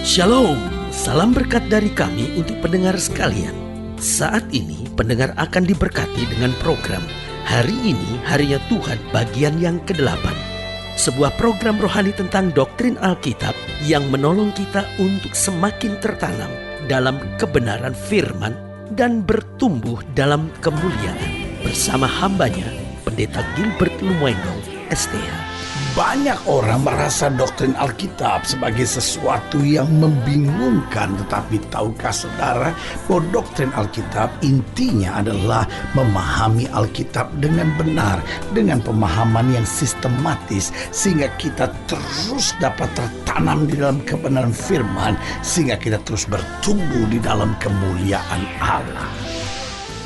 Shalom, salam berkat dari kami untuk pendengar sekalian. Saat ini pendengar akan diberkati dengan program Hari Ini Harinya Tuhan bagian yang ke-8. Sebuah program rohani tentang doktrin Alkitab yang menolong kita untuk semakin tertanam dalam kebenaran firman dan bertumbuh dalam kemuliaan. Bersama hambanya, Pendeta Gilbert Lumwendo, STH. Banyak orang merasa doktrin Alkitab sebagai sesuatu yang membingungkan. Tetapi tahukah saudara bahwa doktrin Alkitab intinya adalah memahami Alkitab dengan benar, dengan pemahaman yang sistematis, sehingga kita terus dapat tertanam di dalam kebenaran firman, sehingga kita terus bertumbuh di dalam kemuliaan Allah.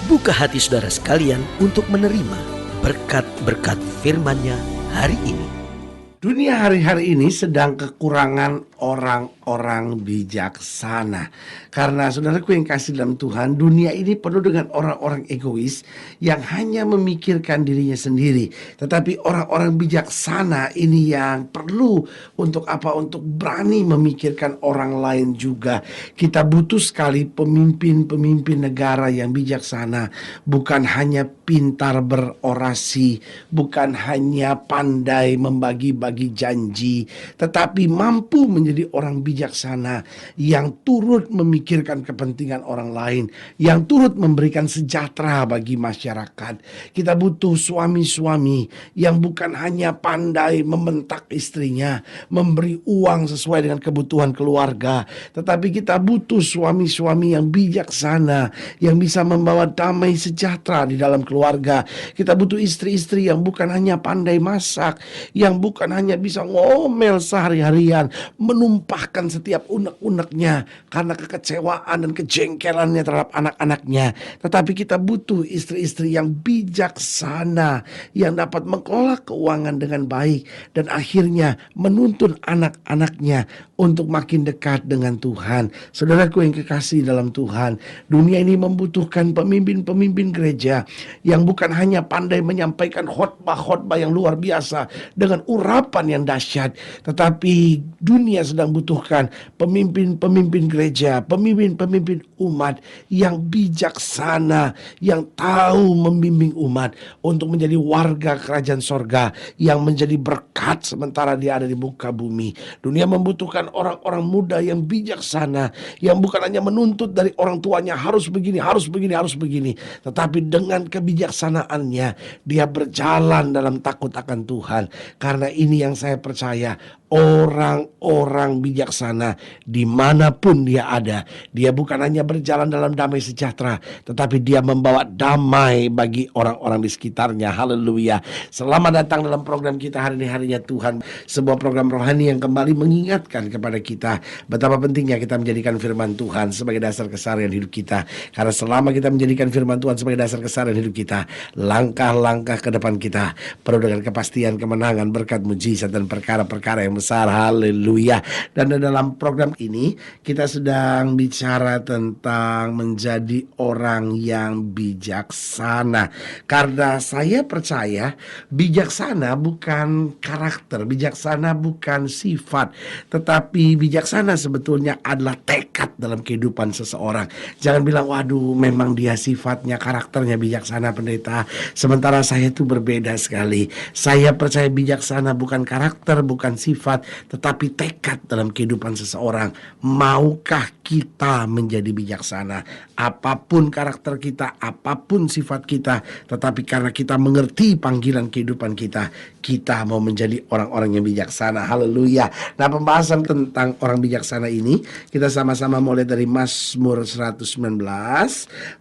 Buka hati saudara sekalian untuk menerima berkat-berkat firman-Nya hari ini. Dunia hari-hari ini sedang kekurangan orang-orang bijaksana. Karena saudaraku yang kasih dalam Tuhan, dunia ini penuh dengan orang-orang egois yang hanya memikirkan dirinya sendiri. Tetapi orang-orang bijaksana ini yang perlu untuk apa? Untuk berani memikirkan orang lain juga. Kita butuh sekali pemimpin-pemimpin negara yang bijaksana. Bukan hanya pintar berorasi, bukan hanya pandai membagi-bagi janji, tetapi mampu menjadi orang bijaksana yang turut memikirkan kepentingan orang lain, yang turut memberikan sejahtera bagi masyarakat. Kita butuh suami-suami yang bukan hanya pandai membentak istrinya, memberi uang sesuai dengan kebutuhan keluarga, tetapi kita butuh suami-suami yang bijaksana, yang bisa membawa damai sejahtera di dalam keluarga. Kita butuh istri-istri yang bukan hanya pandai masak, yang bukan hanya bisa ngomel sehari-harian, menumpahkan setiap unek-uneknya karena kekecewaan dan kejengkelannya terhadap anak-anaknya. Tetapi kita butuh istri-istri yang bijaksana, yang dapat mengelola keuangan dengan baik, dan akhirnya menuntun anak-anaknya untuk makin dekat dengan Tuhan. Saudaraku yang kekasih dalam Tuhan, dunia ini membutuhkan pemimpin-pemimpin gereja yang bukan hanya pandai menyampaikan khotbah-khotbah yang luar biasa dengan urapan yang dahsyat, tetapi dunia sedang butuhkan pemimpin-pemimpin gereja, pemimpin-pemimpin umat yang bijaksana, yang tahu membimbing umat untuk menjadi warga kerajaan sorga, yang menjadi berkat sementara dia ada di muka bumi. Dunia membutuhkan orang-orang muda yang bijaksana, yang bukan hanya menuntut dari orang tuanya harus begini, harus begini, harus begini, tetapi dengan kebijaksanaannya dia berjalan dalam takut akan Tuhan. Karena ini yang saya percaya, orang-orang bijaksana dimanapun dia ada, dia bukan hanya berjalan dalam damai sejahtera, tetapi dia membawa damai bagi orang-orang di sekitarnya. Haleluya. Selamat datang dalam program kita hari ini, Harinya Tuhan, sebuah program rohani yang kembali mengingatkan kepada kita betapa pentingnya kita menjadikan firman Tuhan sebagai dasar keseharian hidup kita. Karena selama kita menjadikan firman Tuhan sebagai dasar keseharian hidup kita, langkah-langkah ke depan kita penuh dengan kepastian, kemenangan, berkat, mujizat, dan perkara-perkara yang besar. Haleluya. Dan dalam program ini kita sedang bicara tentang menjadi orang yang bijaksana. Karena saya percaya bijaksana bukan karakter, bijaksana bukan sifat, tetapi bijaksana sebetulnya adalah tekad dalam kehidupan seseorang. Jangan bilang, waduh memang dia sifatnya, karakternya bijaksana pendeta, sementara saya itu berbeda sekali. Saya percaya bijaksana bukan karakter, bukan sifat, tetapi tekad dalam kehidupan seseorang. Maukah kita menjadi bijaksana? Apapun karakter kita, apapun sifat kita, tetapi karena kita mengerti panggilan kehidupan kita, kita mau menjadi orang-orang yang bijaksana. Haleluya. Nah, pembahasan tentang orang bijaksana ini kita sama-sama mulai dari Mazmur 119.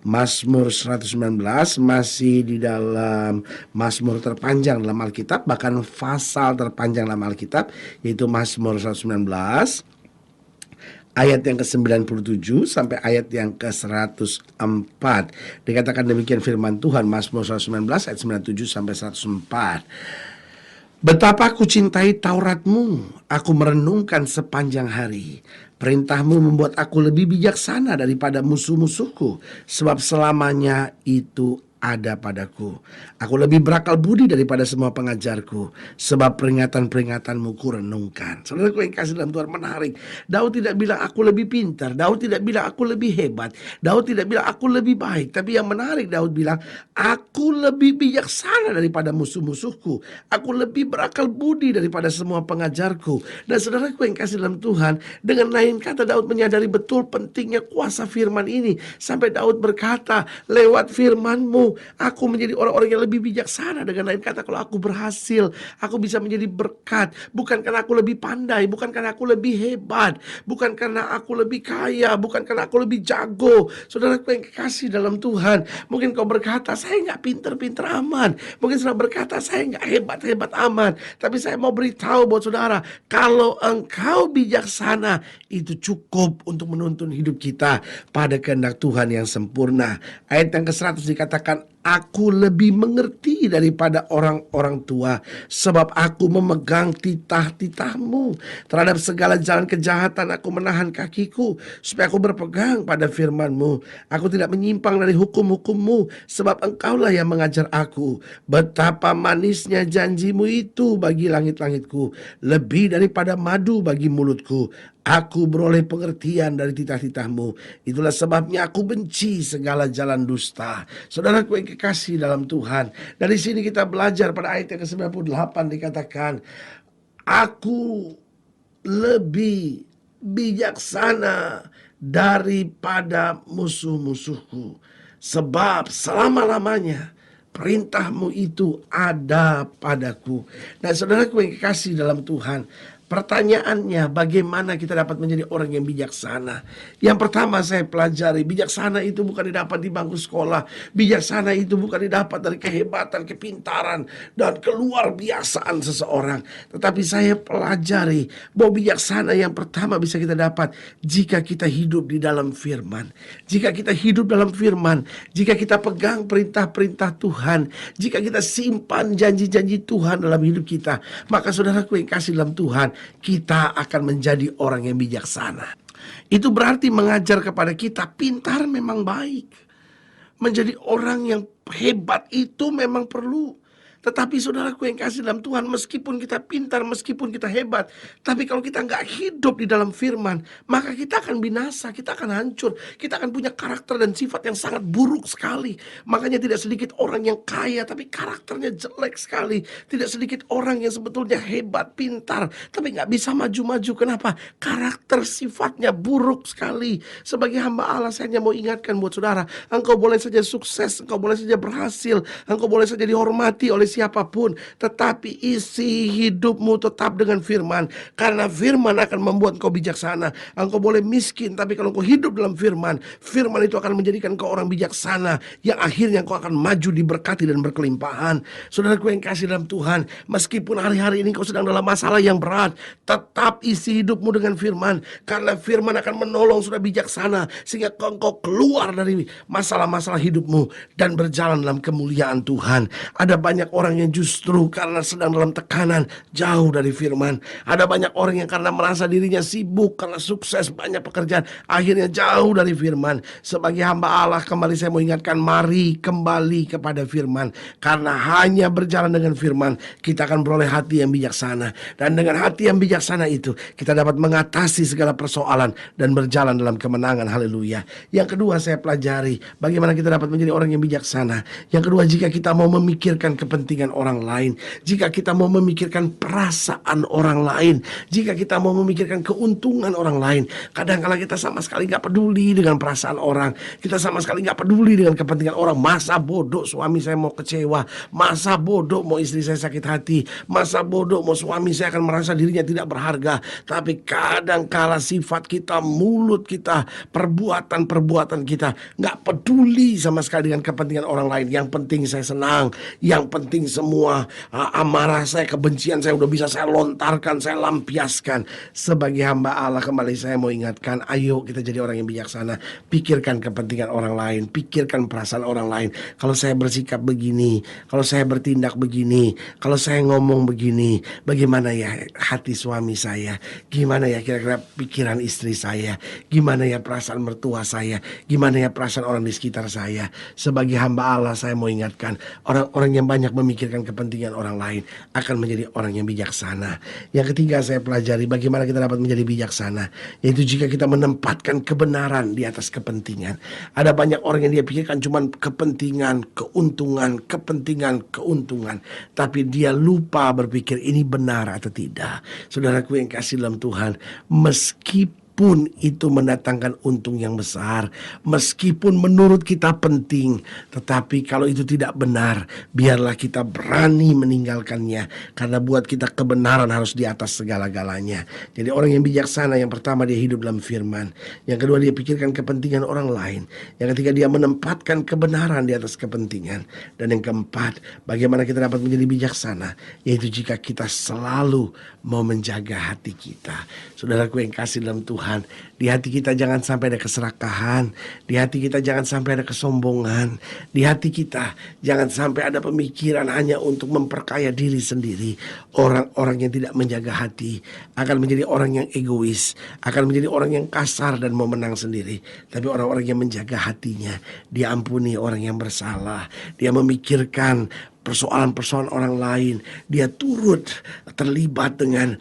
Mazmur 119 masih di dalam Mazmur terpanjang dalam Alkitab, bahkan pasal terpanjang dalam Alkitab, yaitu Mazmur 119 ayat yang ke-97 sampai ayat yang ke-104. Dikatakan demikian firman Tuhan, Mazmur 119 ayat 97 sampai 104. Betapa aku cintai Tauratmu, aku merenungkan sepanjang hari. Perintahmu membuat aku lebih bijaksana daripada musuh-musuhku, sebab selamanya itu ada padaku. Aku lebih berakal budi daripada semua pengajarku, sebab peringatan-peringatanmu kurenungkan. Saudaraku yang kasih dalam Tuhan, menarik. Daud tidak bilang aku lebih pintar, Daud tidak bilang aku lebih hebat, Daud tidak bilang aku lebih baik. Tapi yang menarik, Daud bilang aku lebih bijaksana daripada musuh-musuhku, aku lebih berakal budi daripada semua pengajarku. Dan saudaraku yang kasih dalam Tuhan, dengan lain kata Daud menyadari betul pentingnya kuasa firman ini. Sampai Daud berkata, lewat firman-Mu aku menjadi orang-orang yang lebih bijaksana. Dengan lain kata, kalau aku berhasil, aku bisa menjadi berkat. Bukan karena aku lebih pandai, bukan karena aku lebih hebat, bukan karena aku lebih kaya, bukan karena aku lebih jago. Saudaraku yang kasih dalam Tuhan, mungkin kau berkata, saya nggak pinter-pinter aman. Mungkin saudara berkata, saya nggak hebat-hebat aman. Tapi saya mau beritahu buat saudara, kalau engkau bijaksana, itu cukup untuk menuntun hidup kita pada kehendak Tuhan yang sempurna. Ayat yang ke-100 dikatakan, aku lebih mengerti daripada orang-orang tua, sebab aku memegang titah-titahmu. Terhadap segala jalan kejahatan aku menahan kakiku, supaya aku berpegang pada firman-Mu. Aku tidak menyimpang dari hukum-hukum-Mu, sebab Engkaulah yang mengajar aku. Betapa manisnya janji-Mu itu bagi langit-langitku, lebih daripada madu bagi mulutku. Aku beroleh pengertian dari titah-titahmu. Itulah sebabnya aku benci segala jalan dusta. Saudaraku yang kekasih dalam Tuhan, dari sini kita belajar pada ayat yang ke-98 dikatakan, aku lebih bijaksana daripada musuh-musuhku, sebab selama-lamanya perintah-Mu itu ada padaku. Nah, saudaraku yang kekasih dalam Tuhan, pertanyaannya, bagaimana kita dapat menjadi orang yang bijaksana? Yang pertama saya pelajari, bijaksana itu bukan didapat di bangku sekolah. Bijaksana itu bukan didapat dari kehebatan, kepintaran, dan keluar biasaan seseorang. Tetapi saya pelajari bahwa bijaksana yang pertama bisa kita dapat jika kita hidup di dalam firman. Jika kita hidup dalam firman, jika kita pegang perintah-perintah Tuhan, jika kita simpan janji-janji Tuhan dalam hidup kita, maka saudaraku yang kasih dalam Tuhan, kita akan menjadi orang yang bijaksana. Itu berarti mengajar kepada kita, pintar memang baik. Menjadi orang yang hebat itu memang perlu. Tetapi saudaraku yang kasih dalam Tuhan, meskipun kita pintar, meskipun kita hebat, tapi kalau kita nggak hidup di dalam firman, maka kita akan binasa, kita akan hancur, kita akan punya karakter dan sifat yang sangat buruk sekali. Makanya tidak sedikit orang yang kaya, tapi karakternya jelek sekali. Tidak sedikit orang yang sebetulnya hebat, pintar, tapi nggak bisa maju-maju. Kenapa? Karakter sifatnya buruk sekali. Sebagai hamba Allah, saya hanya mau ingatkan buat saudara, engkau boleh saja sukses, engkau boleh saja berhasil, engkau boleh saja dihormati oleh siapapun, tetapi isi hidupmu tetap dengan firman, karena firman akan membuat kau bijaksana. Engkau boleh miskin, tapi kalau kau hidup dalam firman, firman itu akan menjadikan kau orang bijaksana, yang akhirnya kau akan maju diberkati dan berkelimpahan. Saudaraku yang kasih dalam Tuhan, meskipun hari-hari ini kau sedang dalam masalah yang berat, tetap isi hidupmu dengan firman, karena firman akan menolong saudara bijaksana, sehingga engkau keluar dari masalah-masalah hidupmu dan berjalan dalam kemuliaan Tuhan. Ada banyak orang yang justru karena sedang dalam tekanan jauh dari firman. Ada banyak orang yang karena merasa dirinya sibuk, karena sukses banyak pekerjaan, akhirnya jauh dari firman. Sebagai hamba Allah, kembali saya mau ingatkan, mari kembali kepada firman. Karena hanya berjalan dengan firman, kita akan beroleh hati yang bijaksana. Dan dengan hati yang bijaksana itu, kita dapat mengatasi segala persoalan dan berjalan dalam kemenangan. Haleluya. Yang kedua saya pelajari, bagaimana kita dapat menjadi orang yang bijaksana. Yang kedua, jika kita mau memikirkan kepentingan orang lain, jika kita mau memikirkan perasaan orang lain, jika kita mau memikirkan keuntungan orang lain. Kadang-kala kita sama sekali gak peduli dengan perasaan orang, kita sama sekali gak peduli dengan kepentingan orang. Masa bodoh suami saya mau kecewa, masa bodoh mau istri saya sakit hati, masa bodoh mau suami saya akan merasa dirinya tidak berharga. Tapi kadang-kala sifat kita, mulut kita, perbuatan-perbuatan kita gak peduli sama sekali dengan kepentingan orang lain. Yang penting saya senang, yang penting posting semua amarah saya, kebencian saya udah bisa saya lontarkan, saya lampiaskan. Sebagai hamba Allah kembali saya mau ingatkan, ayo kita jadi orang yang bijaksana. Pikirkan kepentingan orang lain, pikirkan perasaan orang lain. Kalau saya bersikap begini, kalau saya bertindak begini, kalau saya ngomong begini, bagaimana ya hati suami saya, gimana ya kira-kira pikiran istri saya, gimana ya perasaan mertua saya, gimana ya perasaan orang di sekitar saya. Sebagai hamba Allah saya mau ingatkan, orang-orang yang banyak memikirkan kepentingan orang lain akan menjadi orang yang bijaksana. Yang ketiga saya pelajari bagaimana kita dapat menjadi bijaksana, yaitu jika kita menempatkan kebenaran di atas kepentingan. Ada banyak orang yang dia pikirkan cuma kepentingan, keuntungan, kepentingan, keuntungan, tapi dia lupa berpikir ini benar atau tidak. Saudaraku yang kasih dalam Tuhan, meskipun itu mendatangkan untung yang besar, meskipun menurut kita penting, tetapi kalau itu tidak benar, biarlah kita berani meninggalkannya, karena buat kita kebenaran harus di atas segala-galanya. Jadi orang yang bijaksana, yang pertama dia hidup dalam firman, yang kedua dia pikirkan kepentingan orang lain, yang ketiga dia menempatkan kebenaran di atas kepentingan, dan yang keempat bagaimana kita dapat menjadi bijaksana, yaitu jika kita selalu mau menjaga hati kita. Saudaraku yang kasih dalam Tuhan, di hati kita jangan sampai ada keserakahan, di hati kita jangan sampai ada kesombongan, di hati kita jangan sampai ada pemikiran hanya untuk memperkaya diri sendiri. Orang-orang yang tidak menjaga hati akan menjadi orang yang egois, akan menjadi orang yang kasar dan mau menang sendiri. Tapi orang-orang yang menjaga hatinya, dia ampuni orang yang bersalah, dia memikirkan persoalan-persoalan orang lain, dia turut terlibat dengan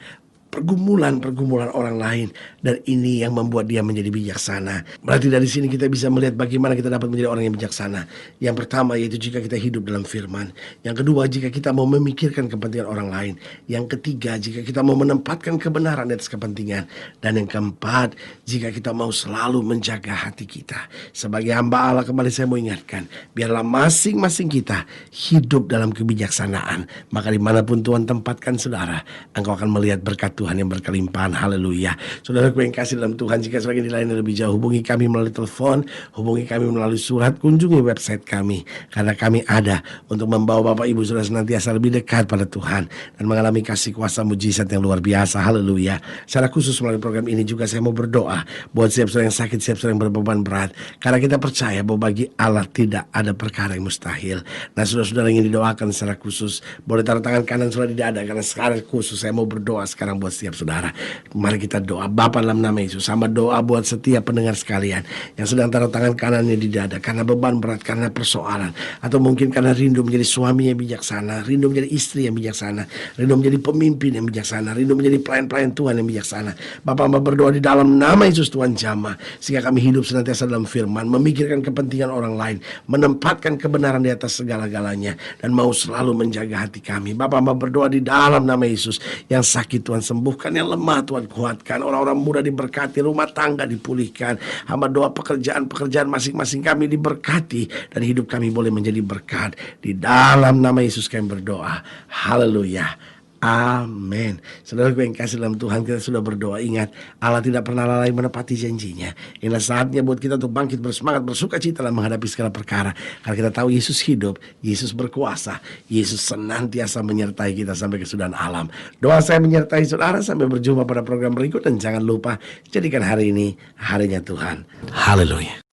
pergumulan-pergumulan orang lain, dan ini yang membuat dia menjadi bijaksana. Berarti dari sini kita bisa melihat bagaimana kita dapat menjadi orang yang bijaksana. Yang pertama yaitu jika kita hidup dalam firman. Yang kedua jika kita mau memikirkan kepentingan orang lain. Yang ketiga jika kita mau menempatkan kebenaran di atas kepentingan. Dan yang keempat jika kita mau selalu menjaga hati kita. Sebagai hamba Allah kembali saya mau ingatkan, biarlah masing-masing kita hidup dalam kebijaksanaan. Maka dimanapun Tuhan tempatkan saudara, engkau akan melihat berkat Tuhan yang berkelimpahan. Haleluya. Saudaraku yang kasih dalam Tuhan, jika selagi dilayani lebih jauh, hubungi kami melalui telepon, hubungi kami melalui surat, kunjungi website kami, karena kami ada untuk membawa Bapak Ibu Saudara senantiasa lebih dekat pada Tuhan dan mengalami kasih kuasa mujizat yang luar biasa. Haleluya. Secara khusus melalui program ini juga saya mau berdoa buat setiap saudara yang sakit, setiap saudara yang berbeban berat, karena kita percaya bahwa bagi Allah tidak ada perkara yang mustahil. Nah, saudara-saudara yang ingin didoakan secara khusus, boleh taruh tangan kanan saudara di dada, karena secara khusus saya mau berdoa sekarang buat setiap saudara. Mari kita doa. Bapa dalam nama Yesus, sama doa buat setiap pendengar sekalian yang sedang taruh tangan kanannya di dada karena beban berat, karena persoalan, atau mungkin karena rindu menjadi suami yang bijaksana, rindu menjadi istri yang bijaksana, rindu menjadi pemimpin yang bijaksana, rindu menjadi pelayan-pelayan Tuhan yang bijaksana. Bapak hamba berdoa di dalam nama Yesus Tuhan jamah, sehingga kami hidup senantiasa dalam firman, memikirkan kepentingan orang lain, menempatkan kebenaran di atas segala-galanya, dan mau selalu menjaga hati kami. Bapak hamba berdoa di dalam nama Yesus, yang sakit Tuhan sembuhkan, yang lemah Tuhan kuatkan, orang-orang muda diberkati, rumah tangga dipulihkan. Hamba doa pekerjaan masing-masing kami diberkati, dan hidup kami boleh menjadi berkat. Di dalam nama Yesus kami berdoa. Haleluya. Amin. Saudaraku yang kasih dalam Tuhan, kita sudah berdoa. Ingat, Allah tidak pernah lalai menepati janjinya. Inilah saatnya buat kita untuk bangkit bersemangat, bersuka cita dalam menghadapi segala perkara. Karena kita tahu Yesus hidup, Yesus berkuasa, Yesus senantiasa menyertai kita sampai kesudahan alam. Doa saya menyertai saudara sampai berjumpa pada program berikut. Dan jangan lupa, jadikan hari ini harinya Tuhan. Haleluya.